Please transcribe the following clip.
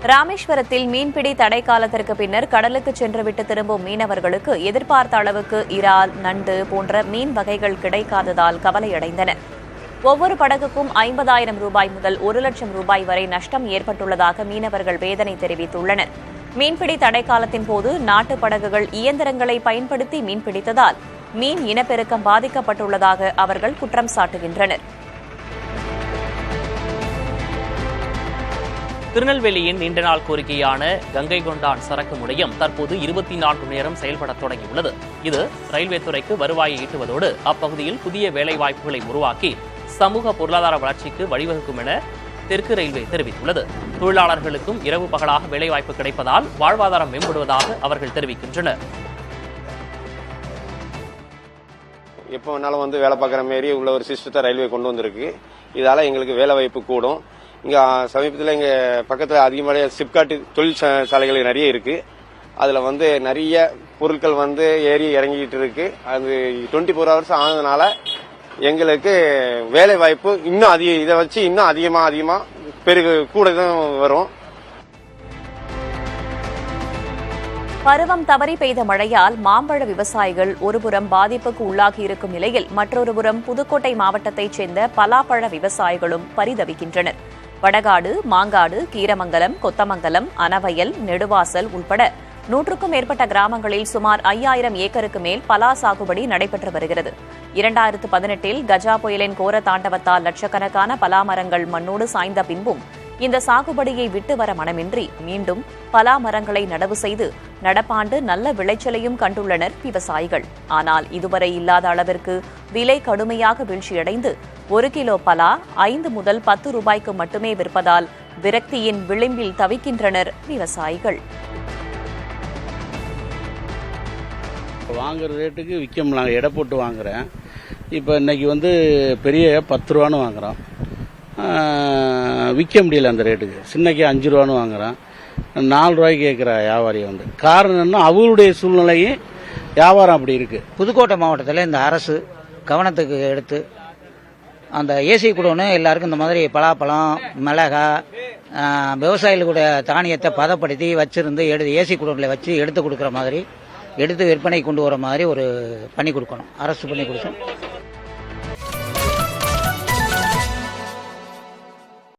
ராமேஸ்வரத்தில் மீன்பிடி தடை காலத்திற்கு பின்னர் கடலுக்கு சென்றுவிட்டு திரும்பும் மீனவர்களுக்கு எதிர்பார்த்த அளவுக்கு இறால், நண்டு போன்ற மீன் வகைகள் கிடைக்காததால் கவலையடைந்தனர். ஒவ்வொரு படகுக்கும் 50,000 ரூபாய் முதல் 1 லட்சம் ரூபாய் வரை நஷ்டம் ஏற்பட்டுள்ளதாக மீனவர்கள் வேதனை தெரிவித்துள்ளனர். மீன்பிடி தடை காலத்தின் போது நாட்டு படகுகள் இயந்திரங்களை பயன்படுத்தி மீன்பிடித்ததால் மீன் இனப்பெருக்கம் பாதிக்கப்பட்டுள்ளதாக அவர்கள் குற்றம் சாட்டுகின்றனர். திருநெல்வேலியின் நீண்ட நாள் கோரிக்கையான கங்கை கொண்டான் சரக்கு முனையம் தற்போது 24 மணி நேரம் செயல்பட தொடங்கியுள்ளது. இது ரயில்வே துறைக்கு வருவாயை ஈட்டுவதோடு அப்பகுதியில் புதிய வேலைவாய்ப்புகளை உருவாக்கி சமூக பொருளாதார வளர்ச்சிக்கு வழிவகுக்கும் என தெற்கு ரயில்வே தெரிவித்துள்ளது. தொழிலாளர்களுக்கும் இரவு பகலாக வேலைவாய்ப்பு கிடைப்பதால் வாழ்வாதாரம் மேம்படுவதாக அவர்கள் தெரிவிக்கின்றனர். எப்போ வேணாலும் வேலை பார்க்குற மாரி உள்ள ஒரு சிஸ்டத்தை ரயில்வே கொண்டு வந்திருக்கு. இதால எங்களுக்கு வேலை வாய்ப்பு கூடும். இங்க சமீபத்தில் இங்க பக்கத்தில் அதிகமான சிப்காட் தொழிற்சாலைகள் நிறைய இருக்கு. அதுல நிறைய பொருட்கள் ஏறி இறங்கிட்டு இருக்கு. அது 24 ஹவர்ஸ் ஆனதுனால எங்களுக்கு வேலை வாய்ப்பு இன்னும் அதிகம், இதை வச்சு இன்னும் அதிகமா கூட தான் வரும். பருவம் தவறி பெய்த மழையால் மாம்பழ விவசாயிகள் ஒருபுறம் பாதிப்புக்கு உள்ளாகியிருக்கும் நிலையில் மற்றொரு புறம் புதுக்கோட்டை மாவட்டத்தைச் சேர்ந்த பலாப்பழ விவசாயிகளும் பரிதவிக்கின்றனர். வடகாடு, மாங்காடு, கீரமங்கலம், கொத்தமங்கலம், அனவயல், நெடுவாசல் உட்பட 100க்கும் மேற்பட்ட கிராமங்களில் சுமார் 5000 ஏக்கருக்கு மேல் பலா சாகுபடி நடைபெற்று வருகிறது. 2018இல் கஜா புயலின் கோர தாண்டவத்தால் லட்சக்கணக்கான பலா மரங்கள் மண்ணோடு சாய்ந்த பின்பும் இந்த சாகுபடியை விட்டு வர மனமின்றி மீண்டும் பலா மரங்களை நடவு செய்து நடப்பாண்டு நல்ல விளைச்சலையும் கண்டுள்ளனர் விவசாயிகள். ஆனால் இதுவரை இல்லாத அளவிற்கு விலை கடுமையாக வீழ்ச்சியடைந்து 1 கிலோ பலா 5 முதல் 10 ரூபாய்க்கு மட்டுமே விற்பதால் விரக்தியின் விளிம்பில் தவிக்கின்றனர் விவசாயிகள். வாங்குற ரேட்டுக்கு விற்க முடியல. எடை போட்டு வாங்குறேன். இப்போ இன்னைக்கு பெரிய 10 ரூபான்னு வாங்குறோம். விற்க முடியல அந்த ரேட்டுக்கு. சின்னக்கு 5 ரூபான்னு வாங்குறேன். 4 ரூபாய்க்கு கேட்குற வியாபாரி காரணம் என்ன, அவருடைய சூழ்நிலையும் வியாபாரம் அப்படி இருக்கு. புதுக்கோட்டை மாவட்டத்தில் இந்த அரசு கவனத்துக்கு எடுத்து அந்த ஏசி குடோன்னு எல்லாருக்கும் இந்த மாதிரி பலாப்பழம், மிளகாய், விவசாயிகளுடைய தானியத்தை பதப்படுத்தி வச்சிருந்து ஏசி குடோனில் வச்சு எடுத்து கொடுக்குற மாதிரி, எடுத்து விற்பனை கொண்டு வர மாதிரி ஒரு பண்ணி கொடுக்கணும். அரசு பண்ணி கொடுக்கணும்.